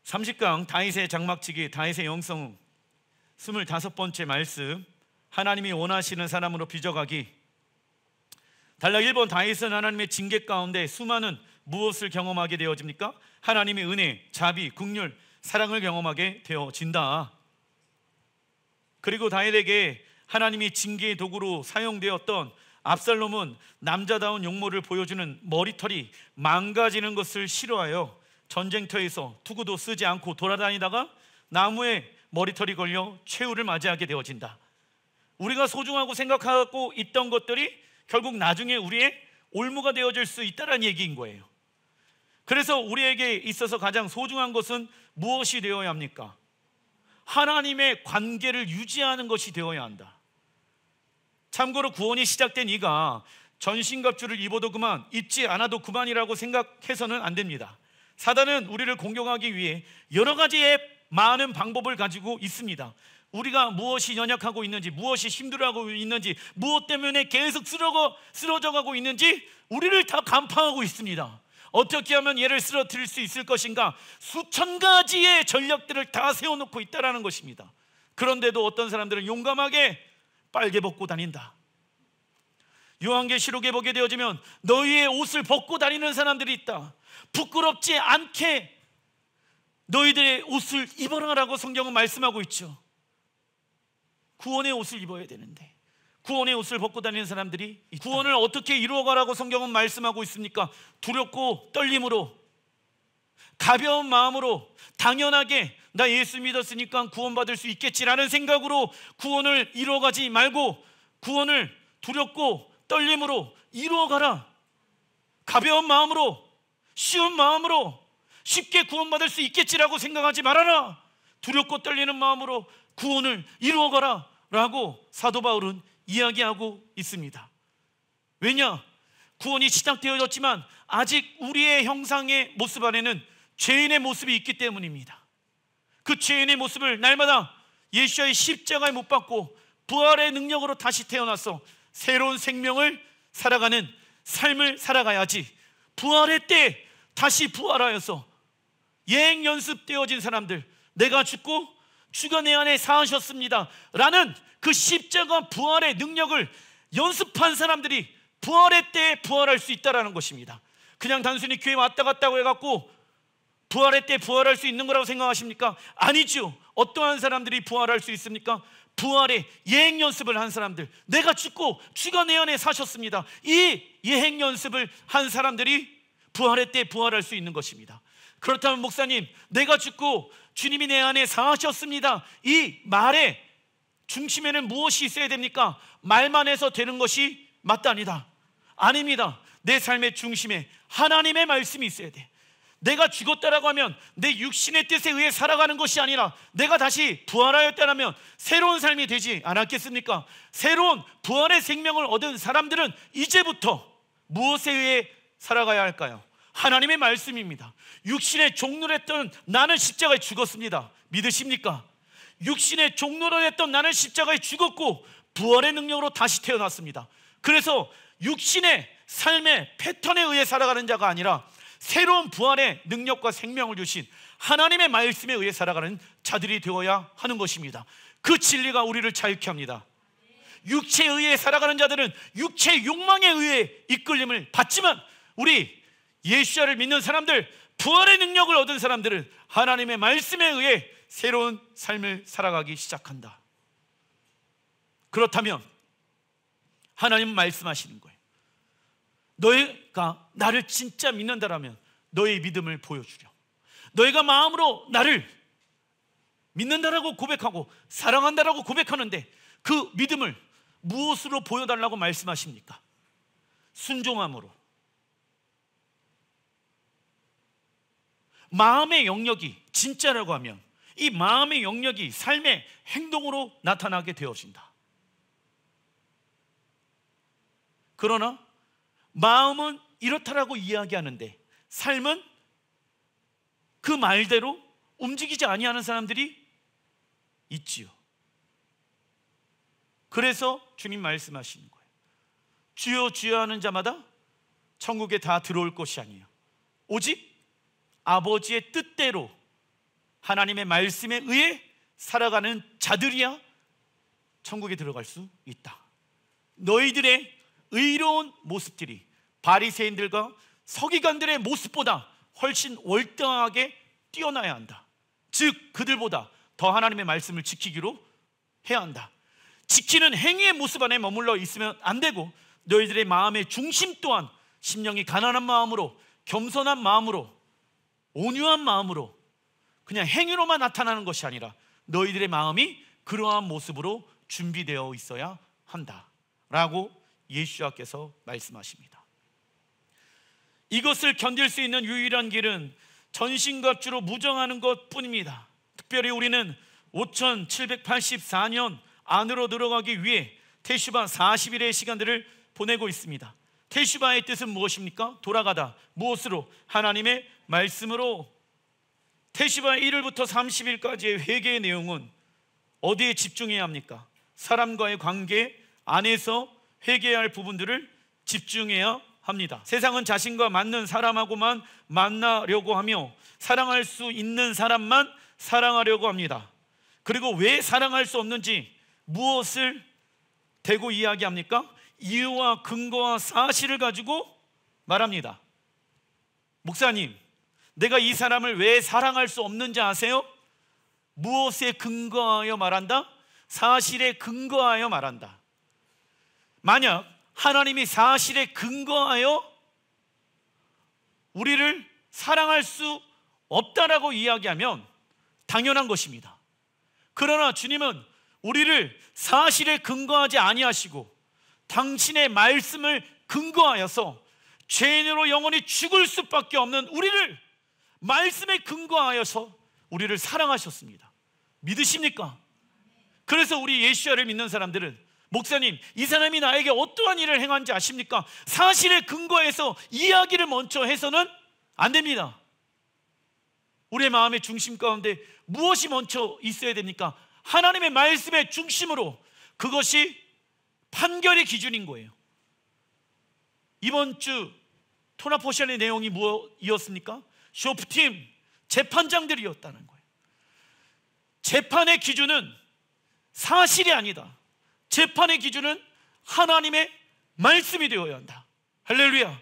30강 다윗의 장막치기, 다윗의 영성 25번째 말씀, 하나님이 원하시는 사람으로 빚어가기. 단락 1번, 다윗은 하나님의 징계 가운데 수많은 무엇을 경험하게 되어집니까? 하나님의 은혜, 자비, 긍휼, 사랑을 경험하게 되어진다. 그리고 다윗에게 하나님이 징계의 도구로 사용되었던 압살롬은 남자다운 용모를 보여주는 머리털이 망가지는 것을 싫어하여 전쟁터에서 투구도 쓰지 않고 돌아다니다가 나무에 머리털이 걸려 최후를 맞이하게 되어진다. 우리가 소중하고 생각하고 있던 것들이 결국 나중에 우리의 올무가 되어질 수 있다는 얘기인 거예요. 그래서 우리에게 있어서 가장 소중한 것은 무엇이 되어야 합니까? 하나님의 관계를 유지하는 것이 되어야 한다. 참고로 구원이 시작된 이가 전신갑주를 입어도 그만, 입지 않아도 그만이라고 생각해서는 안 됩니다. 사단은 우리를 공격하기 위해 여러 가지의 많은 방법을 가지고 있습니다. 우리가 무엇이 연약하고 있는지, 무엇이 힘들어하고 있는지, 무엇 때문에 계속 쓰러져가고 있는지 우리를 다 간파하고 있습니다. 어떻게 하면 얘를 쓰러뜨릴 수 있을 것인가, 수천 가지의 전략들을 다 세워놓고 있다는 것입니다. 그런데도 어떤 사람들은 용감하게 빨개 벗고 다닌다. 요한계시록에 보게 되어지면 너희의 옷을 벗고 다니는 사람들이 있다. 부끄럽지 않게 너희들의 옷을 입어라라고 성경은 말씀하고 있죠. 구원의 옷을 입어야 되는데 구원의 옷을 벗고 다니는 사람들이 있다. 구원을 어떻게 이루어가라고 성경은 말씀하고 있습니까? 두렵고 떨림으로, 가벼운 마음으로, 당연하게 나 예수 믿었으니까 구원받을 수 있겠지라는 생각으로 구원을 이루어가지 말고 구원을 두렵고 떨림으로 이루어가라. 가벼운 마음으로, 쉬운 마음으로 쉽게 구원받을 수 있겠지라고 생각하지 말아라. 두렵고 떨리는 마음으로 구원을 이루어가라 라고 사도 바울은 이야기하고 있습니다. 왜냐? 구원이 시작되어졌지만 아직 우리의 형상의 모습 안에는 죄인의 모습이 있기 때문입니다. 그 죄인의 모습을 날마다 예수의 십자가에 못 박고 부활의 능력으로 다시 태어나서 새로운 생명을 살아가는 삶을 살아가야지, 부활의 때 다시 부활하여서 예행 연습되어진 사람들, 내가 죽고 주가 내 안에 사하셨습니다 라는 그 십자가 부활의 능력을 연습한 사람들이 부활의 때에 부활할 수 있다는 것입니다. 그냥 단순히 교회 왔다 갔다 해갖고 부활의 때 부활할 수 있는 거라고 생각하십니까? 아니죠. 어떠한 사람들이 부활할 수 있습니까? 부활의 예행 연습을 한 사람들, 내가 죽고 주가 내 안에 사셨습니다, 이 예행 연습을 한 사람들이 부활의 때 부활할 수 있는 것입니다. 그렇다면 목사님, 내가 죽고 주님이 내 안에 사셨습니다, 이 말의 중심에는 무엇이 있어야 됩니까? 말만 해서 되는 것이 맞다니다. 아닙니다. 내 삶의 중심에 하나님의 말씀이 있어야 돼. 내가 죽었다라고 하면 내 육신의 뜻에 의해 살아가는 것이 아니라 내가 다시 부활하였다라면 새로운 삶이 되지 않았겠습니까? 새로운 부활의 생명을 얻은 사람들은 이제부터 무엇에 의해 살아가야 할까요? 하나님의 말씀입니다. 육신의 종로를 했던 나는 십자가에 죽었습니다. 믿으십니까? 육신의 종로를 했던 나는 십자가에 죽었고 부활의 능력으로 다시 태어났습니다. 그래서 육신의 삶의 패턴에 의해 살아가는 자가 아니라 새로운 부활의 능력과 생명을 주신 하나님의 말씀에 의해 살아가는 자들이 되어야 하는 것입니다. 그 진리가 우리를 자유케 합니다. 육체에 의해 살아가는 자들은 육체의 욕망에 의해 이끌림을 받지만 우리 예수를 믿는 사람들, 부활의 능력을 얻은 사람들은 하나님의 말씀에 의해 새로운 삶을 살아가기 시작한다. 그렇다면 하나님은 말씀하시는 거예요. 너희가 나를 진짜 믿는다라면 너의 믿음을 보여주려. 너희가 마음으로 나를 믿는다라고 고백하고 사랑한다라고 고백하는데 그 믿음을 무엇으로 보여달라고 말씀하십니까? 순종함으로. 마음의 영역이 진짜라고 하면 이 마음의 영역이 삶의 행동으로 나타나게 되어진다. 그러나 마음은 이렇다라고 이야기하는데 삶은 그 말대로 움직이지 아니하는 사람들이 있지요. 그래서 주님 말씀하시는 거예요. 주여 주여 하는 자마다 천국에 다 들어올 것이 아니에요. 오직 아버지의 뜻대로 하나님의 말씀에 의해 살아가는 자들이야 천국에 들어갈 수 있다. 너희들의 의로운 모습들이 바리새인들과 서기관들의 모습보다 훨씬 월등하게 뛰어나야 한다. 즉 그들보다 더 하나님의 말씀을 지키기로 해야 한다. 지키는 행위의 모습 안에 머물러 있으면 안 되고, 너희들의 마음의 중심 또한 심령이 가난한 마음으로, 겸손한 마음으로, 온유한 마음으로, 그냥 행위로만 나타나는 것이 아니라 너희들의 마음이 그러한 모습으로 준비되어 있어야 한다 라고 예수님께서 말씀하십니다. 이것을 견딜 수 있는 유일한 길은 전신갑주로 무정하는 것 뿐입니다. 특별히 우리는 5784년 안으로 들어가기 위해 테슈바 40일의 시간들을 보내고 있습니다. 테슈바의 뜻은 무엇입니까? 돌아가다. 무엇으로? 하나님의 말씀으로. 테슈바 1일부터 30일까지의 회개의 내용은 어디에 집중해야 합니까? 사람과의 관계 안에서 회개해야 할 부분들을 집중해야 합니다. 세상은 자신과 맞는 사람하고만 만나려고 하며 사랑할 수 있는 사람만 사랑하려고 합니다. 그리고 왜 사랑할 수 없는지 무엇을 대고 이야기합니까? 이유와 근거와 사실을 가지고 말합니다. 목사님, 내가 이 사람을 왜 사랑할 수 없는지 아세요? 무엇에 근거하여 말한다? 사실에 근거하여 말한다. 만약 하나님이 사실에 근거하여 우리를 사랑할 수 없다라고 이야기하면 당연한 것입니다. 그러나 주님은 우리를 사실에 근거하지 아니하시고 당신의 말씀을 근거하여서 죄인으로 영원히 죽을 수밖에 없는 우리를 말씀에 근거하여서 우리를 사랑하셨습니다. 믿으십니까? 그래서 우리 예수야를 믿는 사람들은, 목사님, 이 사람이 나에게 어떠한 일을 행한지 아십니까? 사실에 근거해서 이야기를 먼저 해서는 안 됩니다. 우리의 마음의 중심 가운데 무엇이 먼저 있어야 됩니까? 하나님의 말씀의 중심으로. 그것이 판결의 기준인 거예요. 이번 주 토나포션의 내용이 무엇이었습니까? 쇼프팀, 재판장들이었다는 거예요. 재판의 기준은 사실이 아니다. 재판의 기준은 하나님의 말씀이 되어야 한다. 할렐루야.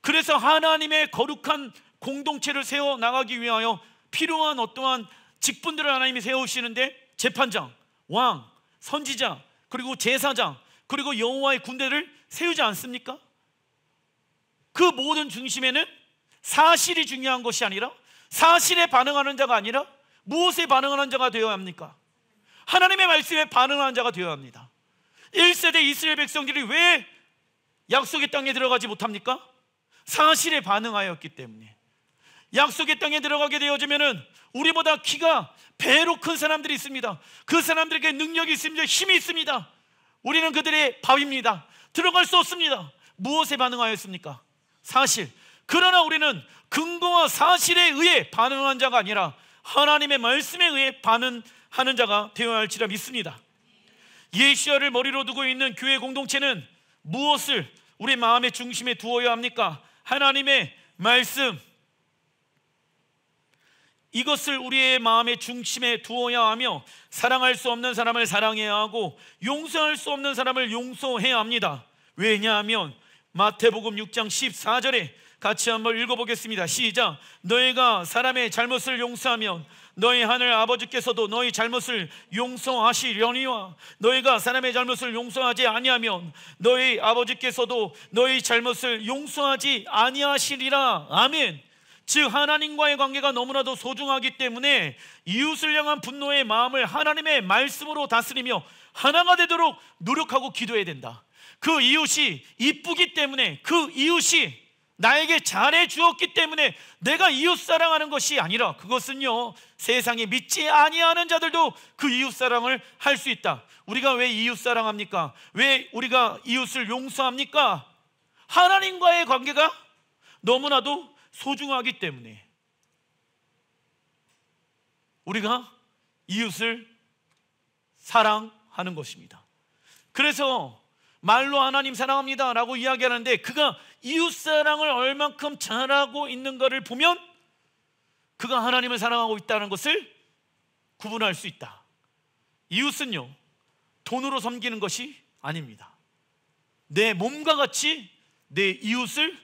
그래서 하나님의 거룩한 공동체를 세워나가기 위하여 필요한 어떠한 직분들을 하나님이 세우시는데, 재판장, 왕, 선지자, 그리고 제사장, 그리고 여호와의 군대를 세우지 않습니까? 그 모든 중심에는 사실이 중요한 것이 아니라, 사실에 반응하는 자가 아니라 무엇에 반응하는 자가 되어야 합니까? 하나님의 말씀에 반응하는 자가 되어야 합니다. 1세대 이스라엘 백성들이 왜 약속의 땅에 들어가지 못합니까? 사실에 반응하였기 때문에. 약속의 땅에 들어가게 되어지면은 우리보다 키가 배로 큰 사람들이 있습니다. 그 사람들에게 능력이 있습니다. 힘이 있습니다. 우리는 그들의 밥입니다. 들어갈 수 없습니다. 무엇에 반응하였습니까? 사실. 그러나 우리는 근거와 사실에 의해 반응한 자가 아니라 하나님의 말씀에 의해 반응하는 자가 되어야 할지라 믿습니다. 예수야를 머리로 두고 있는 교회 공동체는 무엇을 우리 마음의 중심에 두어야 합니까? 하나님의 말씀, 이것을 우리의 마음의 중심에 두어야 하며, 사랑할 수 없는 사람을 사랑해야 하고 용서할 수 없는 사람을 용서해야 합니다. 왜냐하면 마태복음 6장 14절에 같이 한번 읽어보겠습니다. 시작. 너희가 사람의 잘못을 용서하면 너희 하늘 아버지께서도 너희 잘못을 용서하시려니와 너희가 사람의 잘못을 용서하지 아니하면 너희 아버지께서도 너희 잘못을 용서하지 아니하시리라. 아멘. 즉 하나님과의 관계가 너무나도 소중하기 때문에 이웃을 향한 분노의 마음을 하나님의 말씀으로 다스리며 하나가 되도록 노력하고 기도해야 된다. 그 이웃이 이쁘기 때문에, 그 이웃이 나에게 잘해 주었기 때문에 내가 이웃 사랑하는 것이 아니라, 그것은요, 세상에 믿지 아니하는 자들도 그 이웃 사랑을 할 수 있다. 우리가 왜 이웃 사랑합니까? 왜 우리가 이웃을 용서합니까? 하나님과의 관계가 너무나도 소중하기 때문에 우리가 이웃을 사랑하는 것입니다. 그래서 말로 하나님 사랑합니다 라고 이야기하는데, 그가 이웃사랑을 얼만큼 잘하고 있는가를 보면 그가 하나님을 사랑하고 있다는 것을 구분할 수 있다. 이웃은요, 돈으로 섬기는 것이 아닙니다. 내 몸과 같이 내 이웃을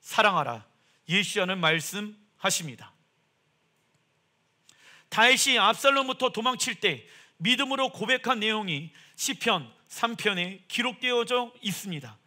사랑하라. 예수님은 말씀하십니다. 다윗이 압살롬부터 도망칠 때 믿음으로 고백한 내용이 시편 3편에 기록되어져 있습니다.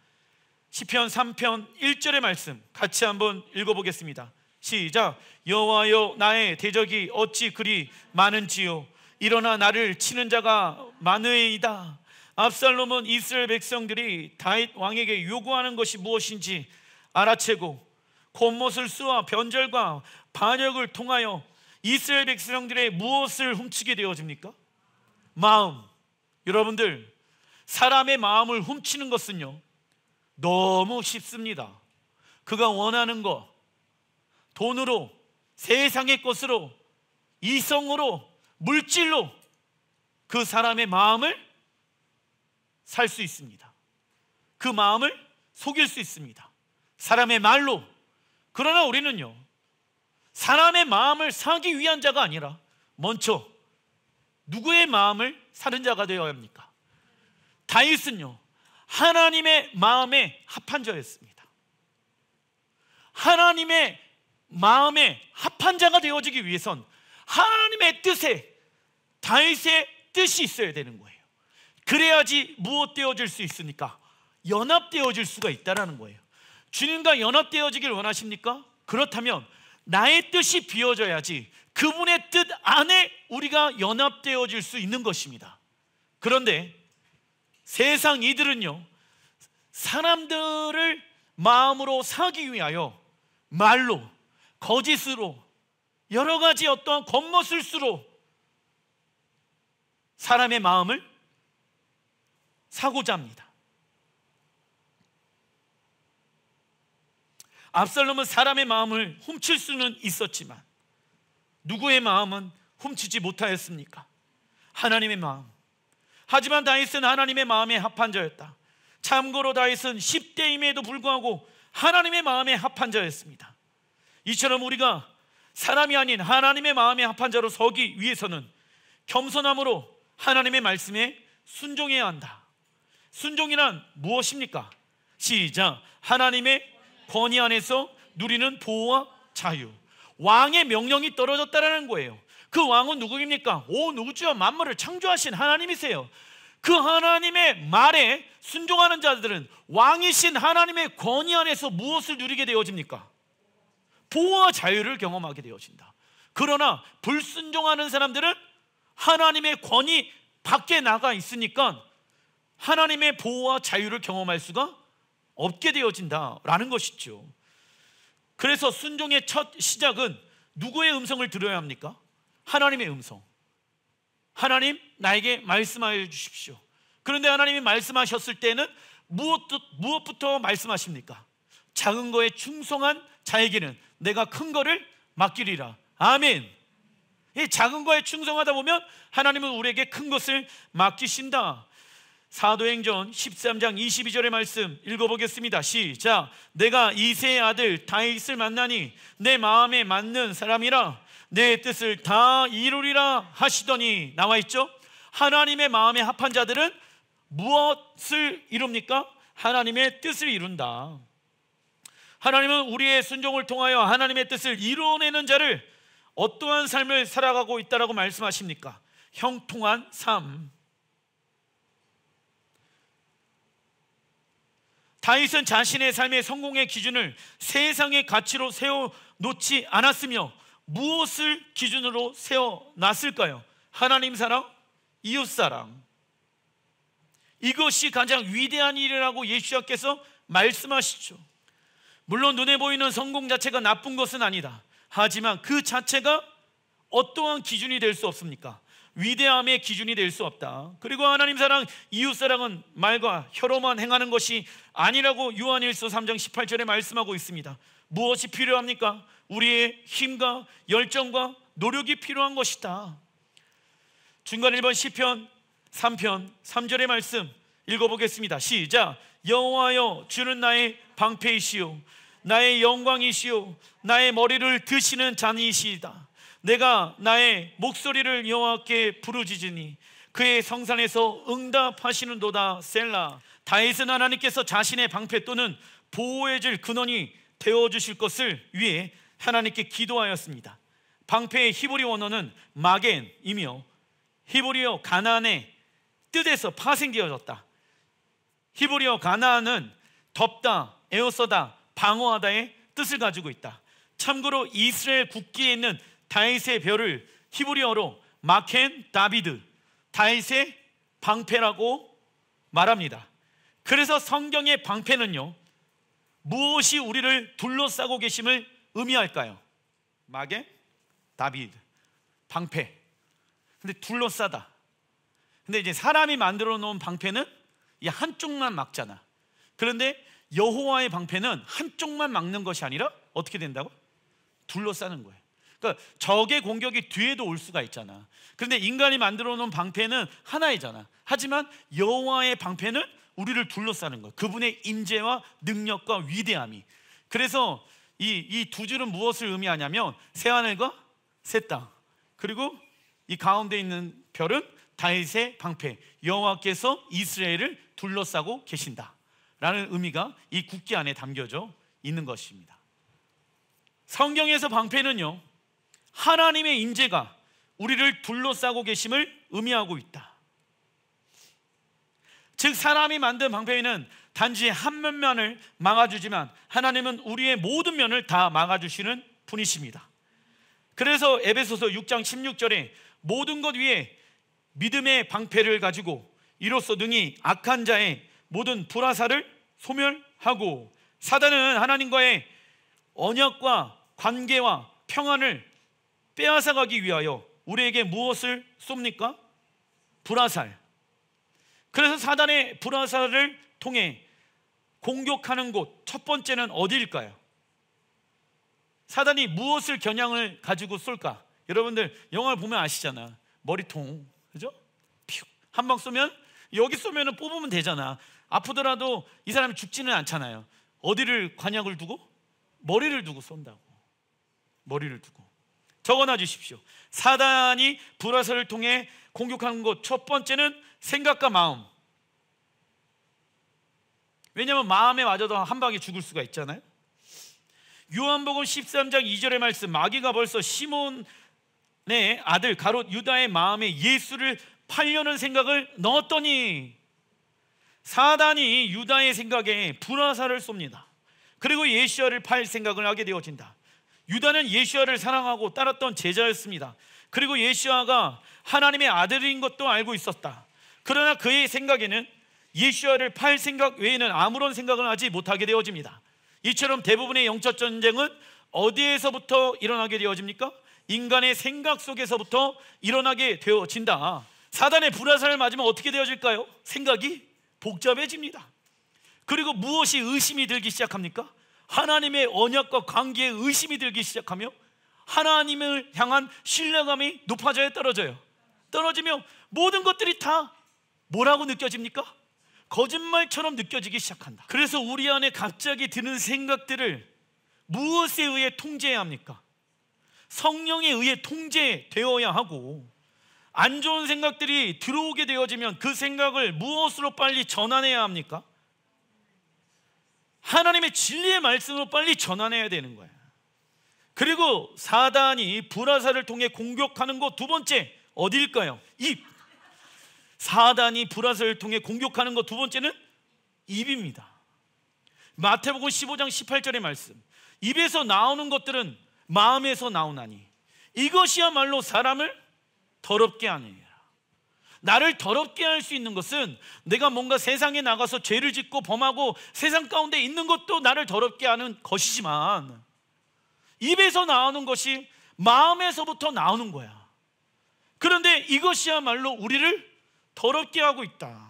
시편 3편 1절의 말씀 같이 한번 읽어보겠습니다. 시작. 여호와여, 나의 대적이 어찌 그리 많은지요. 일어나 나를 치는 자가 많으이다. 압살롬은 이스라엘 백성들이 다윗 왕에게 요구하는 것이 무엇인지 알아채고 겉모술 수와 변절과 반역을 통하여 이스라엘 백성들의 무엇을 훔치게 되어집니까? 마음. 여러분들, 사람의 마음을 훔치는 것은요, 너무 쉽습니다. 그가 원하는 것, 돈으로, 세상의 것으로, 이성으로, 물질로 그 사람의 마음을 살 수 있습니다. 그 마음을 속일 수 있습니다. 사람의 말로. 그러나 우리는요, 사람의 마음을 사기 위한 자가 아니라 먼저 누구의 마음을 사는 자가 되어야 합니까? 다윗은요, 하나님의 마음에 합한 자였습니다. 하나님의 마음에 합한 자가 되어지기 위해선 하나님의 뜻에, 다윗의 뜻이 있어야 되는 거예요. 그래야지 무엇 되어질 수 있습니까? 연합되어질 수가 있다는 거예요. 주님과 연합되어지길 원하십니까? 그렇다면 나의 뜻이 비워져야지 그분의 뜻 안에 우리가 연합되어질 수 있는 것입니다. 그런데 세상 이들은요, 사람들을 마음으로 사기 위하여 말로, 거짓으로, 여러 가지 어떠한 겉모술수로 사람의 마음을 사고자 합니다. 압살롬은 사람의 마음을 훔칠 수는 있었지만 누구의 마음은 훔치지 못하였습니까? 하나님의 마음. 하지만 다윗은 하나님의 마음에 합한 자였다. 참고로 다윗은 10대임에도 불구하고 하나님의 마음에 합한 자였습니다. 이처럼 우리가 사람이 아닌 하나님의 마음에 합한 자로 서기 위해서는 겸손함으로 하나님의 말씀에 순종해야 한다. 순종이란 무엇입니까? 시작. 하나님의 권위 안에서 누리는 보호와 자유. 왕의 명령이 떨어졌다는 거예요. 그 왕은 누구입니까? 온 우주와 만물을 창조하신 하나님이세요. 그 하나님의 말에 순종하는 자들은 왕이신 하나님의 권위 안에서 무엇을 누리게 되어집니까? 보호와 자유를 경험하게 되어진다. 그러나 불순종하는 사람들은 하나님의 권위 밖에 나가 있으니까 하나님의 보호와 자유를 경험할 수가 없게 되어진다라는 것이죠. 그래서 순종의 첫 시작은 누구의 음성을 들어야 합니까? 하나님의 음성. 하나님, 나에게 말씀하여 주십시오. 그런데 하나님이 말씀하셨을 때는 무엇부터 말씀하십니까? 작은 거에 충성한 자에게는 내가 큰 거를 맡기리라. 아멘. 이 작은 거에 충성하다 보면 하나님은 우리에게 큰 것을 맡기신다. 사도행전 13장 22절의 말씀 읽어보겠습니다. 시작. 내가 이새의 아들 다윗을 만나니 내 마음에 맞는 사람이라 내 뜻을 다 이루리라 하시더니. 나와 있죠? 하나님의 마음에 합한 자들은 무엇을 이룹니까? 하나님의 뜻을 이룬다. 하나님은 우리의 순종을 통하여 하나님의 뜻을 이루어내는 자를 어떠한 삶을 살아가고 있다라고 말씀하십니까? 형통한 삶. 다윗은 자신의 삶의 성공의 기준을 세상의 가치로 세워놓지 않았으며 무엇을 기준으로 세워놨을까요? 하나님 사랑, 이웃 사랑. 이것이 가장 위대한 일이라고 예수님께서 말씀하시죠. 물론 눈에 보이는 성공 자체가 나쁜 것은 아니다. 하지만 그 자체가 어떠한 기준이 될 수 없습니까? 위대함의 기준이 될 수 없다. 그리고 하나님 사랑, 이웃 사랑은 말과 혀로만 행하는 것이 아니라고 요한일서 3장 18절에 말씀하고 있습니다. 무엇이 필요합니까? 우리의 힘과 열정과 노력이 필요한 것이다. 중간 1번 시편 3편 3절의 말씀 읽어보겠습니다. 시작. 여호와여, 주는 나의 방패이시오 나의 영광이시오 나의 머리를 드시는 자니이시이다. 내가 나의 목소리를 여호와께 부르짖으니 그의 성산에서 응답하시는도다. 셀라. 다윗은 하나님께서 자신의 방패 또는 보호해줄 근원이 되어주실 것을 위해 하나님께 기도하였습니다. 방패의 히브리 원어는 마겐이며 히브리어 가나안의 뜻에서 파생되어졌다. 히브리어 가나안은 덮다, 에워싸다, 방어하다의 뜻을 가지고 있다. 참고로 이스라엘 국기에 있는 다윗의 별을 히브리어로 마켄 다비드, 다윗의 방패라고 말합니다. 그래서 성경의 방패는요, 무엇이 우리를 둘러싸고 계심을 의미할까요? 마겐 다비드, 방패. 근데 둘러싸다. 근데 이제 사람이 만들어 놓은 방패는 이 한쪽만 막잖아. 그런데 여호와의 방패는 한쪽만 막는 것이 아니라 어떻게 된다고? 둘러싸는 거예요. 그러니까 적의 공격이 뒤에도 올 수가 있잖아. 그런데 인간이 만들어 놓은 방패는 하나이잖아. 하지만 여호와의 방패는 우리를 둘러싸는 거예요. 그분의 임재와 능력과 위대함이. 그래서 이 두 줄은 무엇을 의미하냐면 새하늘과 새 땅, 그리고 이 가운데 있는 별은 다윗의 방패, 여호와께서 이스라엘을 둘러싸고 계신다라는 의미가 이 국기 안에 담겨져 있는 것입니다. 성경에서 방패는요, 하나님의 임재가 우리를 둘러싸고 계심을 의미하고 있다. 즉 사람이 만든 방패는 단지 한 면만을 막아주지만 하나님은 우리의 모든 면을 다 막아주시는 분이십니다. 그래서 에베소서 6장 16절에 모든 것 위에 믿음의 방패를 가지고 이로써 능히 악한 자의 모든 불화살을 소멸하고, 사단은 하나님과의 언약과 관계와 평안을 빼앗아가기 위하여 우리에게 무엇을 쏩니까? 불화살. 그래서 사단의 불화살을 통해 공격하는 곳 첫 번째는 어디일까요? 사단이 무엇을 겨냥을 가지고 쏠까? 여러분들 영화를 보면 아시잖아. 머리통, 그죠? 한 방 쏘면, 여기 쏘면 뽑으면 되잖아. 아프더라도 이 사람이 죽지는 않잖아요. 어디를 관약을 두고? 머리를 두고 쏜다고. 머리를 두고. 적어놔 주십시오. 사단이 불화살을 통해 공격하는 것 첫 번째는 생각과 마음. 왜냐하면 마음에 맞아도 한 방에 죽을 수가 있잖아요. 요한복음 13장 2절의 말씀, 마귀가 벌써 시몬의 아들 가롯 유다의 마음에 예수를 팔려는 생각을 넣었더니, 사단이 유다의 생각에 불화살을 쏩니다. 그리고 예수야를 팔 생각을 하게 되어진다. 유다는 예수야를 사랑하고 따랐던 제자였습니다. 그리고 예수야가 하나님의 아들인 것도 알고 있었다. 그러나 그의 생각에는 예수야를 팔 생각 외에는 아무런 생각을 하지 못하게 되어집니다. 이처럼 대부분의 영적 전쟁은 어디에서부터 일어나게 되어집니까? 인간의 생각 속에서부터 일어나게 되어진다. 사단의 불화살을 맞으면 어떻게 되어질까요? 생각이 복잡해집니다. 그리고 무엇이 의심이 들기 시작합니까? 하나님의 언약과 관계에 의심이 들기 시작하며 하나님을 향한 신뢰감이 높아져야 떨어져요. 떨어지며 모든 것들이 다 뭐라고 느껴집니까? 거짓말처럼 느껴지기 시작한다. 그래서 우리 안에 갑자기 드는 생각들을 무엇에 의해 통제해야 합니까? 성령에 의해 통제되어야 하고, 안 좋은 생각들이 들어오게 되어지면 그 생각을 무엇으로 빨리 전환해야 합니까? 하나님의 진리의 말씀으로 빨리 전환해야 되는 거예요. 그리고 사단이 불화살을 통해 공격하는 것 두 번째 어디일까요? 입. 사단이 불화살을 통해 공격하는 것 두 번째는 입입니다. 마태복음 15장 18절의 말씀, 입에서 나오는 것들은 마음에서 나오나니 이것이야말로 사람을 더럽게 하느니라. 나를 더럽게 할 수 있는 것은 내가 뭔가 세상에 나가서 죄를 짓고 범하고 세상 가운데 있는 것도 나를 더럽게 하는 것이지만, 입에서 나오는 것이 마음에서부터 나오는 거야. 그런데 이것이야말로 우리를 더럽게 하고 있다.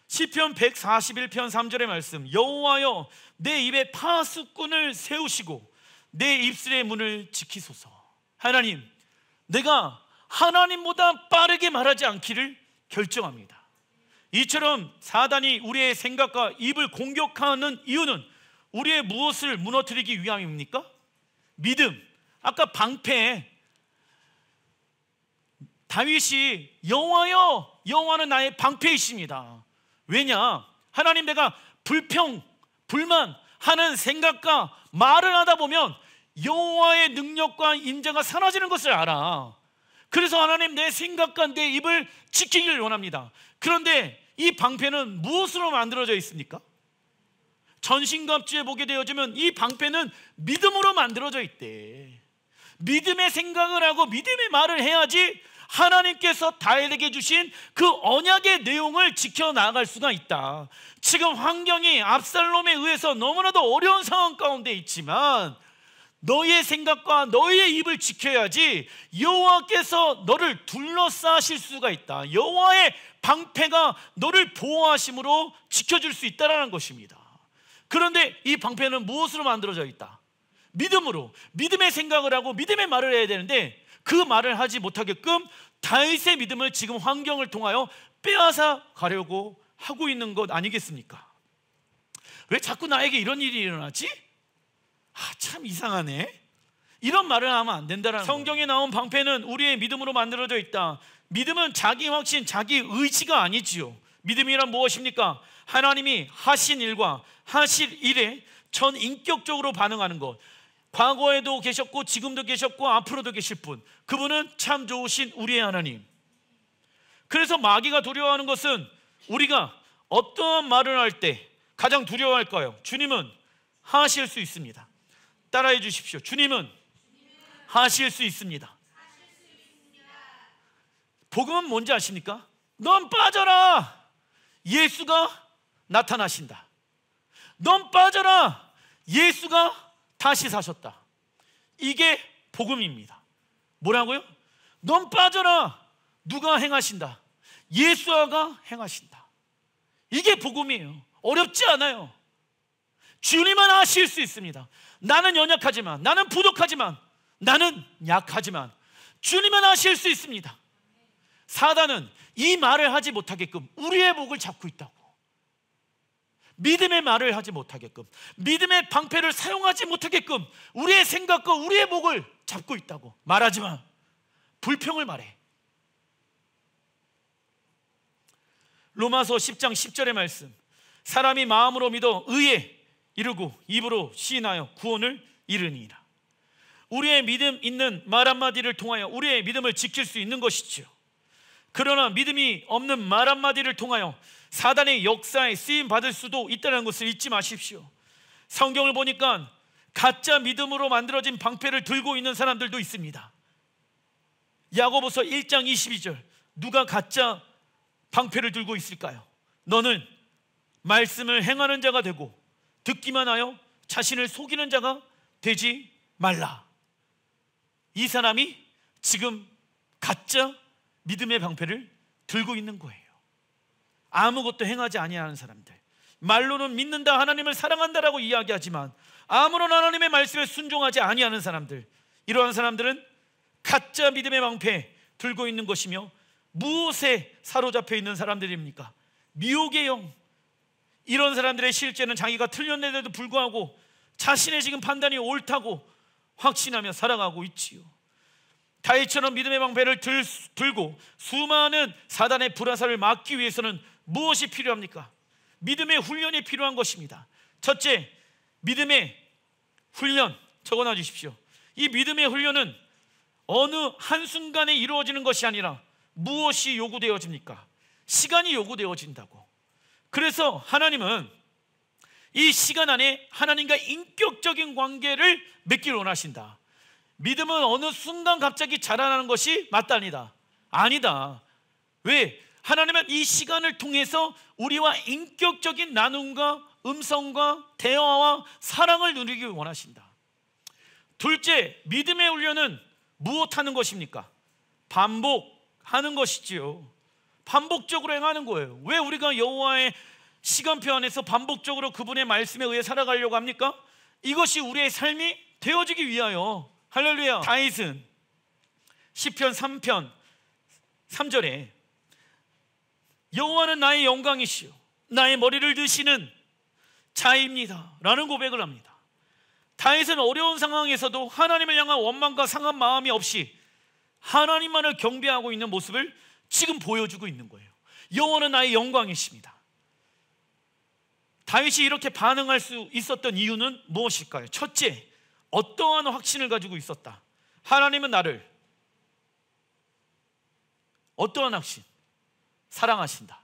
시편 141편 3절의 말씀, 여호와여 내 입에 파수꾼을 세우시고 내 입술의 문을 지키소서. 하나님, 내가 하나님보다 빠르게 말하지 않기를 결정합니다. 이처럼 사단이 우리의 생각과 입을 공격하는 이유는 우리의 무엇을 무너뜨리기 위함입니까? 믿음. 아까 방패, 다윗이 여호와여, 여호와는 나의 방패이십니다. 왜냐? 하나님, 내가 불만하는 생각과 말을 하다 보면 여호와의 능력과 인자가 사라지는 것을 알아. 그래서 하나님, 내 생각과 내 입을 지키기를 원합니다. 그런데 이 방패는 무엇으로 만들어져 있습니까? 전신갑주에 보게 되어지면 이 방패는 믿음으로 만들어져 있대. 믿음의 생각을 하고 믿음의 말을 해야지 하나님께서 다윗에게 주신 그 언약의 내용을 지켜나갈 수가 있다. 지금 환경이 압살롬에 의해서 너무나도 어려운 상황 가운데 있지만 너의 생각과 너의 입을 지켜야지 여호와께서 너를 둘러싸실 수가 있다. 여호와의 방패가 너를 보호하심으로 지켜줄 수 있다는 것입니다. 그런데 이 방패는 무엇으로 만들어져 있다? 믿음으로. 믿음의 생각을 하고 믿음의 말을 해야 되는데 그 말을 하지 못하게끔 다윗의 믿음을 지금 환경을 통하여 빼앗아 가려고 하고 있는 것 아니겠습니까? 왜 자꾸 나에게 이런 일이 일어나지? 참 이상하네. 이런 말을 하면 안 된다는 성경에 나온 방패는 우리의 믿음으로 만들어져 있다. 믿음은 자기 확신, 자기 의지가 아니지요. 믿음이란 무엇입니까? 하나님이 하신 일과 하실 일에 전인격적으로 반응하는 것. 과거에도 계셨고 지금도 계셨고 앞으로도 계실 분, 그분은 참 좋으신 우리의 하나님. 그래서 마귀가 두려워하는 것은 우리가 어떠한 말을 할 때 가장 두려워할까요? 주님은 하실 수 있습니다. 따라해 주십시오. 주님은 하실 수 있습니다. 복음은 뭔지 아십니까? 넌 빠져라, 예수가 나타나신다. 넌 빠져라, 예수가 다시 사셨다. 이게 복음입니다. 뭐라고요? 넌 빠져라, 누가 행하신다? 예수가 행하신다. 이게 복음이에요. 어렵지 않아요. 주님은 하실 수 있습니다. 나는 연약하지만, 나는 부족하지만, 나는 약하지만 주님은 하실 수 있습니다. 사단은 이 말을 하지 못하게끔 우리의 목을 잡고 있다고. 믿음의 말을 하지 못하게끔, 믿음의 방패를 사용하지 못하게끔 우리의 생각과 우리의 목을 잡고 있다고. 말하지 마. 불평을 말해. 로마서 10장 10절의 말씀, 사람이 마음으로 믿어 의에 이르고 입으로 시인하여 구원을 이르니라. 우리의 믿음 있는 말 한마디를 통하여 우리의 믿음을 지킬 수 있는 것이죠. 그러나 믿음이 없는 말 한마디를 통하여 사단의 역사에 쓰임 받을 수도 있다는 것을 잊지 마십시오. 성경을 보니까 가짜 믿음으로 만들어진 방패를 들고 있는 사람들도 있습니다. 야고보서 1장 22절, 누가 가짜 방패를 들고 있을까요? 너는 말씀을 행하는 자가 되고 듣기만 하여 자신을 속이는 자가 되지 말라. 이 사람이 지금 가짜 믿음의 방패를 들고 있는 거예요. 아무것도 행하지 아니하는 사람들, 말로는 믿는다, 하나님을 사랑한다라고 이야기하지만 아무런 하나님의 말씀에 순종하지 아니하는 사람들, 이러한 사람들은 가짜 믿음의 방패 들고 있는 것이며 무엇에 사로잡혀 있는 사람들입니까? 미혹의 영. 이런 사람들의 실제는 자기가 틀렸는데도 불구하고 자신의 지금 판단이 옳다고 확신하며 살아가고 있지요. 다윗처럼 믿음의 방패를 들고 수많은 사단의 불화살을 막기 위해서는 무엇이 필요합니까? 믿음의 훈련이 필요한 것입니다. 첫째, 믿음의 훈련 적어놔 주십시오. 이 믿음의 훈련은 어느 한순간에 이루어지는 것이 아니라 무엇이 요구되어집니까? 시간이 요구되어진다고. 그래서 하나님은 이 시간 안에 하나님과 인격적인 관계를 맺기를 원하신다. 믿음은 어느 순간 갑자기 자라나는 것이 마땅이다. 아니다. 왜? 하나님은 이 시간을 통해서 우리와 인격적인 나눔과 음성과 대화와 사랑을 누리기 원하신다. 둘째, 믿음의 훈련은 무엇하는 것입니까? 반복하는 것이지요. 반복적으로 행하는 거예요. 왜 우리가 여호와의 시간표 안에서 반복적으로 그분의 말씀에 의해 살아가려고 합니까? 이것이 우리의 삶이 되어지기 위하여. 할렐루야. 다윗은 시편 3편 3절에 여호와는 나의 영광이시오, 나의 머리를 드시는 자입니다 라는 고백을 합니다. 다윗은 어려운 상황에서도 하나님을 향한 원망과 상한 마음이 없이 하나님만을 경배하고 있는 모습을 지금 보여주고 있는 거예요. 여호와는 나의 영광이십니다. 다윗이 이렇게 반응할 수 있었던 이유는 무엇일까요? 첫째, 어떠한 확신을 가지고 있었다. 하나님은 나를, 어떠한 확신? 사랑하신다.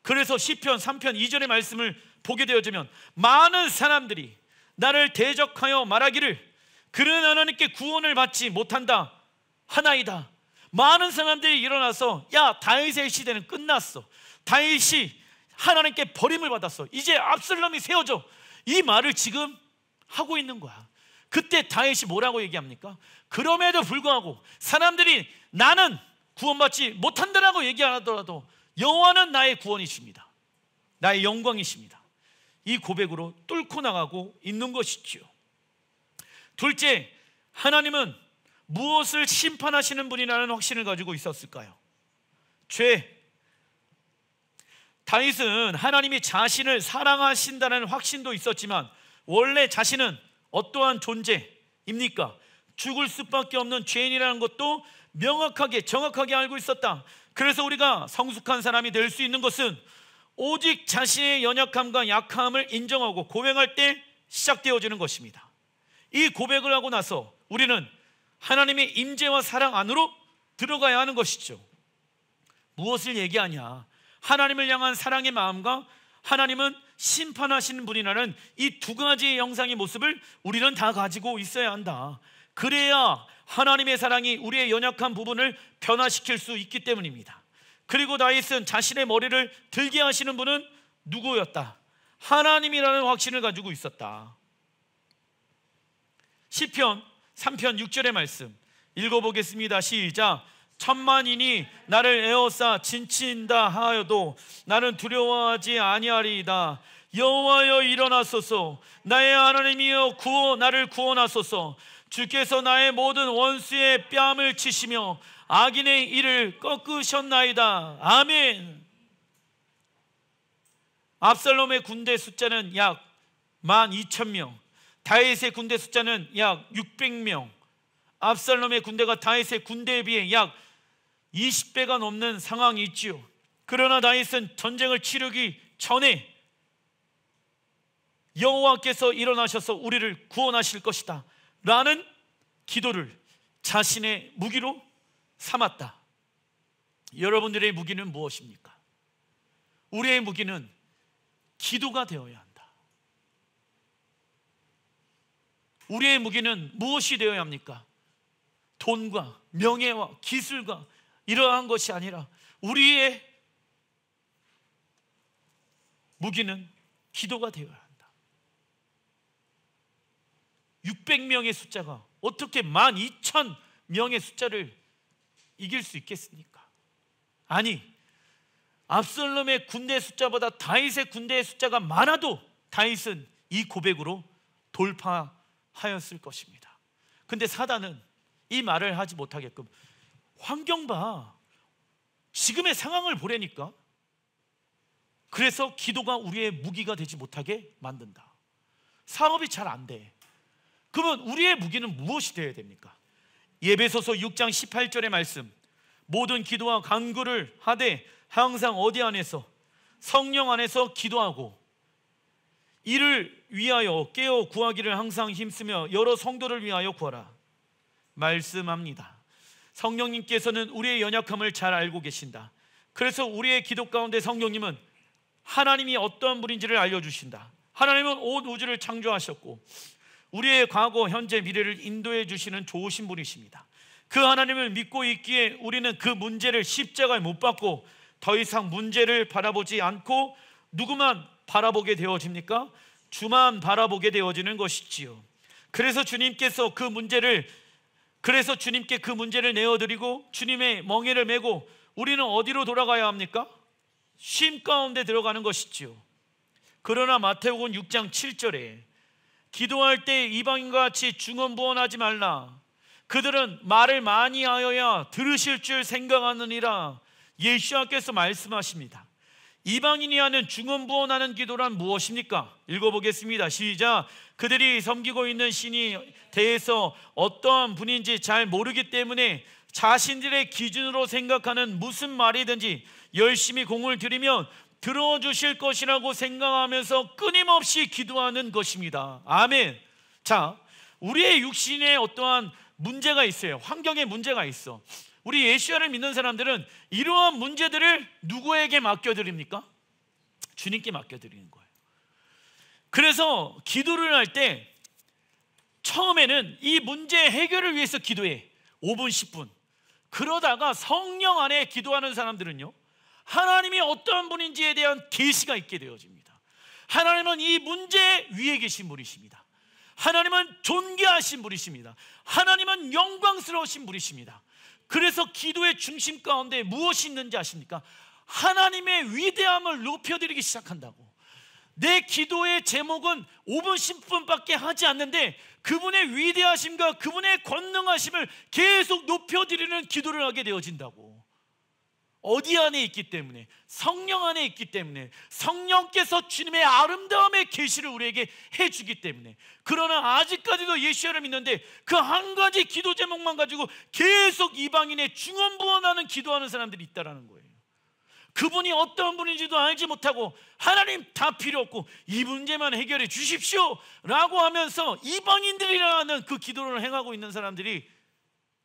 그래서 시편 3편 2절의 말씀을 보게 되어지면 많은 사람들이 나를 대적하여 말하기를 그는 하나님께 구원을 받지 못한다 하나이다. 많은 사람들이 일어나서 야, 다윗의 시대는 끝났어, 다윗이 하나님께 버림을 받았어, 이제 압살롬이 세워져, 이 말을 지금 하고 있는 거야. 그때 다윗이 뭐라고 얘기합니까? 그럼에도 불구하고 사람들이 나는 구원받지 못한다라고 얘기하더라도 여호와는 나의 구원이십니다, 나의 영광이십니다. 이 고백으로 뚫고 나가고 있는 것이지요. 둘째, 하나님은 무엇을 심판하시는 분이라는 확신을 가지고 있었을까요? 죄. 다윗은 하나님이 자신을 사랑하신다는 확신도 있었지만 원래 자신은 어떠한 존재입니까? 죽을 수밖에 없는 죄인이라는 것도 명확하게 정확하게 알고 있었다. 그래서 우리가 성숙한 사람이 될 수 있는 것은 오직 자신의 연약함과 약함을 인정하고 고백할 때 시작되어지는 것입니다. 이 고백을 하고 나서 우리는 하나님의 임재와 사랑 안으로 들어가야 하는 것이죠. 무엇을 얘기하냐? 하나님을 향한 사랑의 마음과 하나님은 심판하시는 분이라는 이 두 가지의 형상의 모습을 우리는 다 가지고 있어야 한다. 그래야 하나님의 사랑이 우리의 연약한 부분을 변화시킬 수 있기 때문입니다. 그리고 다윗은 자신의 머리를 들게 하시는 분은 누구였다? 하나님이라는 확신을 가지고 있었다. 시편 3편 6절의 말씀 읽어보겠습니다. 시작. 천만인이 나를 에워싸 진친다 하여도 나는 두려워하지 아니하리이다. 여호와여 일어나소서, 나의 하나님이여 나를 구원하소서. 주께서 나의 모든 원수의 뺨을 치시며 악인의 일을 꺾으셨나이다. 아멘. 압살롬의 군대 숫자는 약 12,000명, 다윗의 군대 숫자는 약 600명. 압살롬의 군대가 다윗의 군대에 비해 약 20배가 넘는 상황이 있지요. 그러나 다윗은 전쟁을 치르기 전에 여호와께서 일어나셔서 우리를 구원하실 것이다 라는 기도를 자신의 무기로 삼았다. 여러분들의 무기는 무엇입니까? 우리의 무기는 기도가 되어야 한다. 우리의 무기는 무엇이 되어야 합니까? 돈과 명예와 기술과 이러한 것이 아니라 우리의 무기는 기도가 되어야 한다. 600명의 숫자가 어떻게 12,000명의 숫자를 이길 수 있겠습니까? 아니, 압살롬의 군대 숫자보다 다윗의 군대의 숫자가 많아도 다윗은 이 고백으로 돌파하였을 것입니다. 근데 사단은 이 말을 하지 못하게끔 환경 봐, 지금의 상황을 보라니까. 그래서 기도가 우리의 무기가 되지 못하게 만든다. 사업이 잘 안 돼. 그러면 우리의 무기는 무엇이 되어야 됩니까? 에베소서 6장 18절의 말씀, 모든 기도와 간구를 하되 항상 어디 안에서? 성령 안에서 기도하고 이를 위하여 깨어 구하기를 항상 힘쓰며 여러 성도를 위하여 구하라 말씀합니다. 성령님께서는 우리의 연약함을 잘 알고 계신다. 그래서 우리의 기도 가운데 성령님은 하나님이 어떠한 분인지를 알려주신다. 하나님은 온 우주를 창조하셨고 우리의 과거, 현재, 미래를 인도해 주시는 좋으신 분이십니다. 그 하나님을 믿고 있기에 우리는 그 문제를 십자가에 못 박고 더 이상 문제를 바라보지 않고 누구만 바라보게 되어집니까? 주만 바라보게 되어지는 것이지요. 그래서 주님께 그 문제를 내어드리고 주님의 멍에를 메고 우리는 어디로 돌아가야 합니까? 쉼 가운데 들어가는 것이지요. 그러나 마태복음 6장 7절에 기도할 때 이방인과 같이 중언부언하지 말라. 그들은 말을 많이 하여야 들으실 줄 생각하느니라. 예수님께서 말씀하십니다. 이방인이 하는 중언부언하는 기도란 무엇입니까? 읽어보겠습니다. 시작. 그들이 섬기고 있는 신이 대해서 어떠한 분인지 잘 모르기 때문에 자신들의 기준으로 생각하는 무슨 말이든지 열심히 공을 들이면 들어주실 것이라고 생각하면서 끊임없이 기도하는 것입니다. 아멘. 자, 우리의 육신에 어떠한 문제가 있어요. 환경에 문제가 있어. 우리 예수를 믿는 사람들은 이러한 문제들을 누구에게 맡겨드립니까? 주님께 맡겨드리는 거예요. 그래서 기도를 할 때 처음에는 이 문제 해결을 위해서 기도해. 5분, 10분. 그러다가 성령 안에 기도하는 사람들은요, 하나님이 어떠한 분인지에 대한 계시가 있게 되어집니다. 하나님은 이 문제 위에 계신 분이십니다. 하나님은 존귀하신 분이십니다. 하나님은 영광스러우신 분이십니다. 그래서 기도의 중심 가운데 무엇이 있는지 아십니까? 하나님의 위대함을 높여드리기 시작한다고. 내 기도의 제목은 5분, 10분밖에 하지 않는데 그분의 위대하심과 그분의 권능하심을 계속 높여드리는 기도를 하게 되어진다고. 어디 안에 있기 때문에? 성령 안에 있기 때문에. 성령께서 주님의 아름다움의 계시를 우리에게 해주기 때문에. 그러나 아직까지도 예수를 믿는데 그 한 가지 기도 제목만 가지고 계속 이방인의 중언부언하는 기도하는 사람들이 있다는 거예요. 그분이 어떤 분인지도 알지 못하고 하나님 다 필요 없고 이 문제만 해결해 주십시오 라고 하면서 이방인들이라는 그 기도를 행하고 있는 사람들이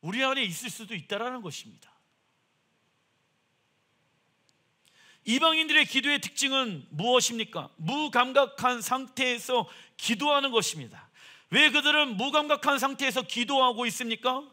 우리 안에 있을 수도 있다는 것입니다. 이방인들의 기도의 특징은 무엇입니까? 무감각한 상태에서 기도하는 것입니다. 왜 그들은 무감각한 상태에서 기도하고 있습니까?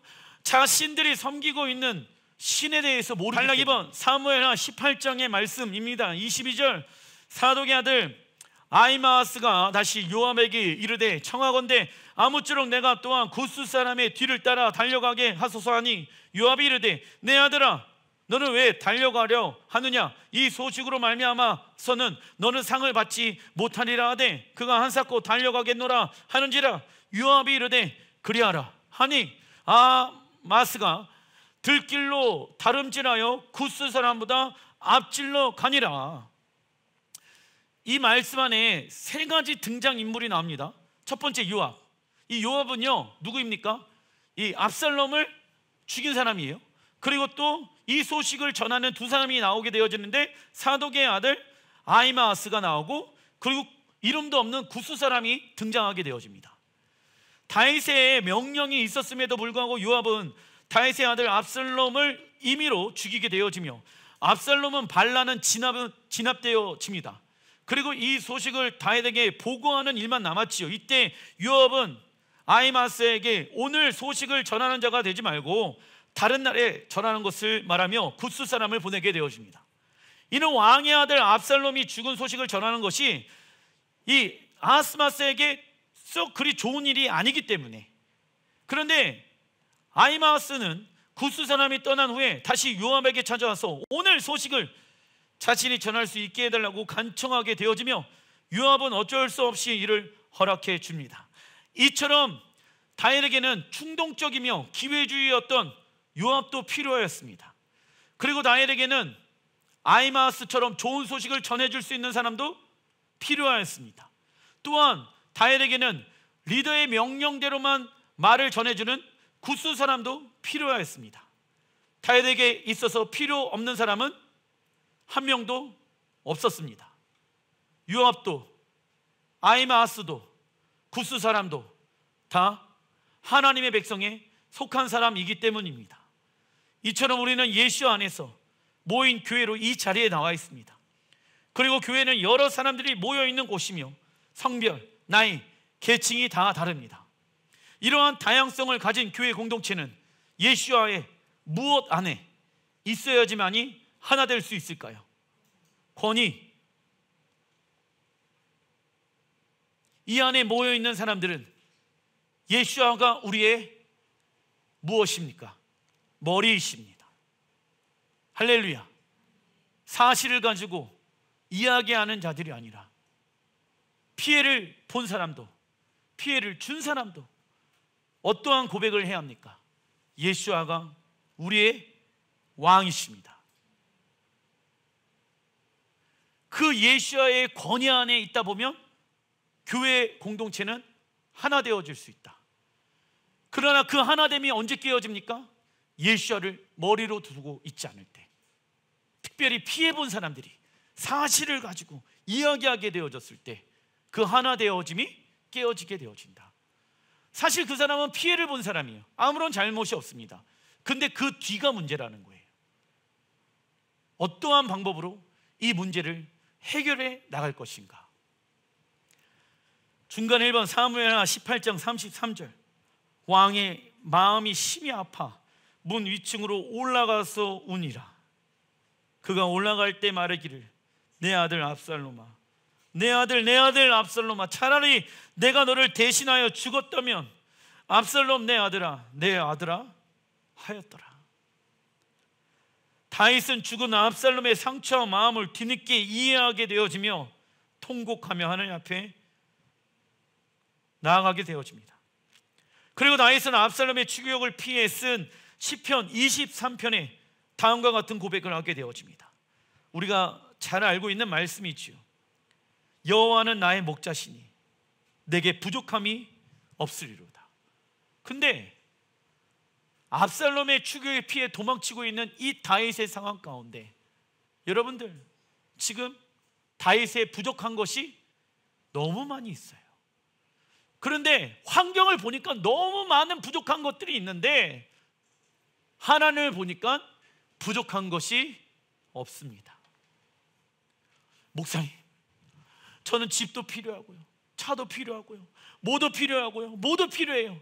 자신들이 섬기고 있는 신에 대해서 모르기 때문에. 단락 2번 사무엘하 18장의 말씀입니다. 22절 사독의 아들 아히마아스가 다시 요압에게 이르되 청하건대 아무쪼록 내가 또한 구스 사람의 뒤를 따라 달려가게 하소서 하니 요압이 이르되 내 아들아 너는 왜 달려가려 하느냐? 이 소식으로 말미암아서는 너는 상을 받지 못하리라 하되 그가 한사코 달려가겠노라 하는지라. 요압이 이르되 그리하라 하니 아마스가 들길로 다름질하여 구스 사람보다 앞질러 가니라. 이 말씀 안에 세 가지 등장인물이 나옵니다. 첫 번째 요압. 이 요압은요 누구입니까? 이 압살롬을 죽인 사람이에요. 그리고 또 이 소식을 전하는 두 사람이 나오게 되어지는데 사독의 아들 아히마아스가 나오고 그리고 이름도 없는 구스 사람이 등장하게 되어집니다. 다윗의 명령이 있었음에도 불구하고 요압은 다윗의 아들 압살롬을 임의로 죽이게 되어지며 압살롬은 반란은 진압되어집니다. 그리고 이 소식을 다윗에게 보고하는 일만 남았지요. 이때 요압은 아히마아스에게 오늘 소식을 전하는 자가 되지 말고 다른 날에 전하는 것을 말하며 구스 사람을 보내게 되어집니다. 이는 왕의 아들 압살롬이 죽은 소식을 전하는 것이 이 아스마스에게 썩 그리 좋은 일이 아니기 때문에. 그런데 아히마아스는 구스 사람이 떠난 후에 다시 요압에게 찾아와서 오늘 소식을 자신이 전할 수 있게 해달라고 간청하게 되어지며 요압은 어쩔 수 없이 이를 허락해 줍니다. 이처럼 다윗에게는 충동적이며 기회주의였던 요압도 필요하였습니다. 그리고 다윗에게는 아히마아스처럼 좋은 소식을 전해줄 수 있는 사람도 필요하였습니다. 또한 다윗에게는 리더의 명령대로만 말을 전해주는 구스 사람도 필요하였습니다. 다윗에게 있어서 필요 없는 사람은 한 명도 없었습니다. 요압도 아히마아스도 구스 사람도 다 하나님의 백성에 속한 사람이기 때문입니다. 이처럼 우리는 예수 안에서 모인 교회로 이 자리에 나와 있습니다. 그리고 교회는 여러 사람들이 모여있는 곳이며 성별, 나이, 계층이 다 다릅니다. 이러한 다양성을 가진 교회 공동체는 예수와의 무엇 안에 있어야지만이 하나 될 수 있을까요? 권위. 이 안에 모여있는 사람들은 예수와가 우리의 무엇입니까? 머리이십니다. 할렐루야. 사실을 가지고 이야기하는 자들이 아니라 피해를 본 사람도 피해를 준 사람도 어떠한 고백을 해야 합니까? 예수와가 우리의 왕이십니다. 그 예수와의 권위 안에 있다 보면 교회 공동체는 하나 되어질 수 있다. 그러나 그 하나됨이 언제 깨어집니까? 예수와를 머리로 두고 있지 않을 때, 특별히 피해본 사람들이 사실을 가지고 이야기하게 되어졌을 때 그 하나 되어짐이 깨어지게 되어진다. 사실 그 사람은 피해를 본 사람이에요. 아무런 잘못이 없습니다. 근데 그 뒤가 문제라는 거예요. 어떠한 방법으로 이 문제를 해결해 나갈 것인가? 중간 1번 사무엘하 18장 33절, 왕의 마음이 심히 아파 문 위층으로 올라가서 우니라. 그가 올라갈 때 말하기를 내 아들 압살롬아, 내 아들 내 아들 압살롬아, 차라리 내가 너를 대신하여 죽었다면 압살롬 내 아들아 내 아들아 하였더라. 다윗은 죽은 압살롬의 상처와 마음을 뒤늦게 이해하게 되어지며 통곡하며 하나님 앞에 나아가게 되어집니다. 그리고 다윗은 압살롬의 추격을 피해 쓴 시편 23편에 다음과 같은 고백을 하게 되어집니다. 우리가 잘 알고 있는 말씀이지요. 여호와는 나의 목자시니 내게 부족함이 없으리로다. 근데 압살롬의 추격에 피해 도망치고 있는 이 다윗의 상황 가운데 여러분들, 지금 다윗의 부족한 것이 너무 많이 있어요. 그런데 환경을 보니까 너무 많은 부족한 것들이 있는데 하나님을 보니까 부족한 것이 없습니다. 목사님, 저는 집도 필요하고요, 차도 필요하고요, 뭐도 필요하고요, 뭐도 필요해요.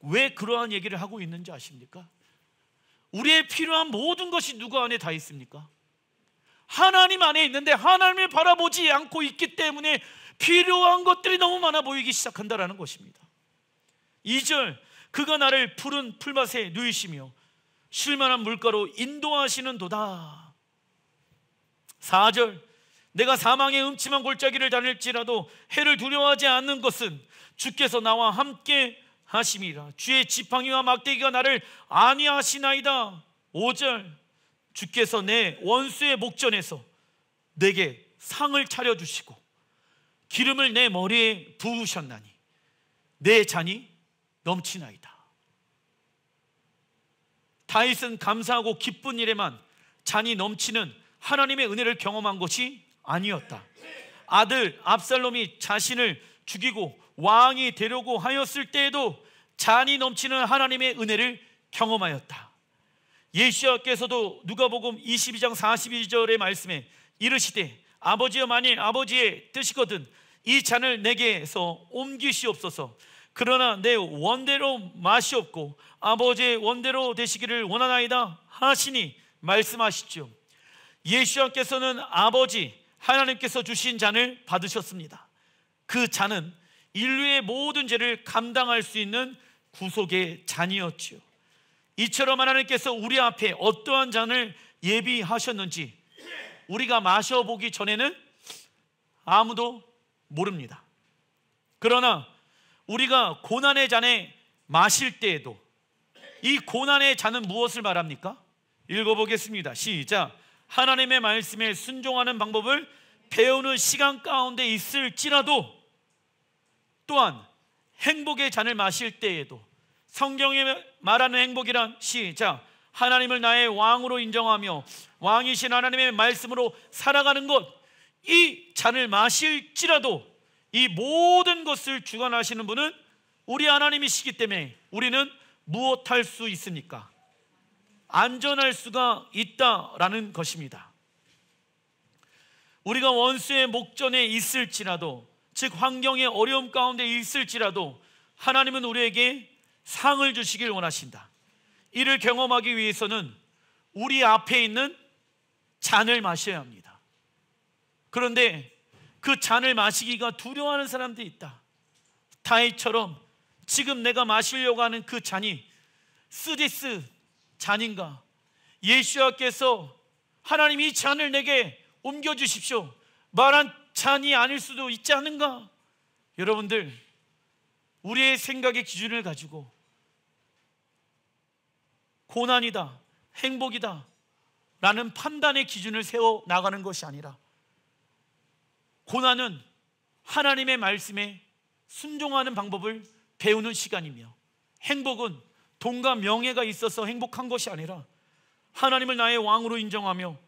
왜 그러한 얘기를 하고 있는지 아십니까? 우리의 필요한 모든 것이 누구 안에 다 있습니까? 하나님 안에 있는데 하나님을 바라보지 않고 있기 때문에 필요한 것들이 너무 많아 보이기 시작한다라는 것입니다. 2절, 그가 나를 푸른 풀밭에 누이시며 쉴만한 물가로 인도하시는 도다. 4절, 내가 사망의 음침한 골짜기를 다닐지라도 해를 두려워하지 않는 것은 주께서 나와 함께 하심이라. 주의 지팡이와 막대기가 나를 안위하시나이다. 5절, 주께서 내 원수의 목전에서 내게 상을 차려주시고 기름을 내 머리에 부으셨나니 내 잔이 넘치나이다. 다윗은 감사하고 기쁜 일에만 잔이 넘치는 하나님의 은혜를 경험한 것이 아니었다. 아들 압살롬이 자신을 죽이고 왕이 되려고 하였을 때에도 잔이 넘치는 하나님의 은혜를 경험하였다. 예수께서도 누가복음 22장 42절의 말씀에 이르시되 아버지여, 만일 아버지의 뜻이거든 이 잔을 내게서 옮기시옵소서. 그러나 내 원대로 마시옵고 아버지의 원대로 되시기를 원하나이다 하시니 말씀하시죠. 예수께서는 아버지 하나님께서 주신 잔을 받으셨습니다. 그 잔은 인류의 모든 죄를 감당할 수 있는 구속의 잔이었지요. 이처럼 하나님께서 우리 앞에 어떠한 잔을 예비하셨는지 우리가 마셔보기 전에는 아무도 모릅니다. 그러나 우리가 고난의 잔에 마실 때에도 이 고난의 잔은 무엇을 말합니까? 읽어보겠습니다. 시작. 하나님의 말씀에 순종하는 방법을 배우는 시간 가운데 있을지라도, 또한 행복의 잔을 마실 때에도, 성경에 말하는 행복이란 시작. 하나님을 나의 왕으로 인정하며 왕이신 하나님의 말씀으로 살아가는 것, 이 잔을 마실지라도 이 모든 것을 주관하시는 분은 우리 하나님이시기 때문에 우리는 무엇할 수 있습니까? 안전할 수가 있다라는 것입니다. 우리가 원수의 목전에 있을지라도, 즉 환경의 어려움 가운데 있을지라도 하나님은 우리에게 상을 주시길 원하신다. 이를 경험하기 위해서는 우리 앞에 있는 잔을 마셔야 합니다. 그런데 그 잔을 마시기가 두려워하는 사람들이 있다. 다윗처럼 지금 내가 마시려고 하는 그 잔이 쓰디스 잔인가? 예수께서 하나님 이 잔을 내게 옮겨주십시오 말한 잔이 아닐 수도 있지 않은가? 여러분들, 우리의 생각의 기준을 가지고 고난이다, 행복이다 라는 판단의 기준을 세워 나가는 것이 아니라 고난은 하나님의 말씀에 순종하는 방법을 배우는 시간이며, 행복은 돈과 명예가 있어서 행복한 것이 아니라 하나님을 나의 왕으로 인정하며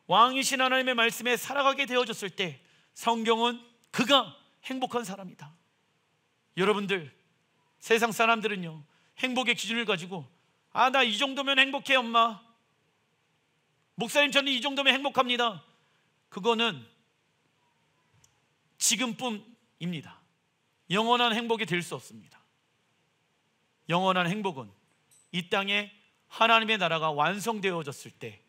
왕이신 하나님의 말씀에 살아가게 되어졌을 때 성경은 그가 행복한 사람이다. 여러분들, 세상 사람들은요, 행복의 기준을 가지고 나 이 정도면 행복해 엄마, 목사님 저는 이 정도면 행복합니다. 그거는 지금뿐입니다. 영원한 행복이 될 수 없습니다. 영원한 행복은 이 땅에 하나님의 나라가 완성되어졌을 때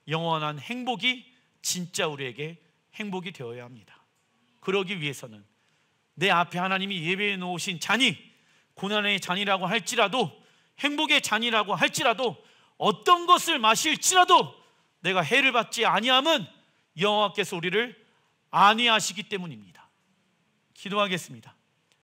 영원한 행복이 진짜 우리에게 행복이 되어야 합니다. 그러기 위해서는 내 앞에 하나님이 예배해 놓으신 잔이 고난의 잔이라고 할지라도, 행복의 잔이라고 할지라도, 어떤 것을 마실지라도 내가 해를 받지 아니함은 여호와께서 우리를 안위하시기 때문입니다. 기도하겠습니다.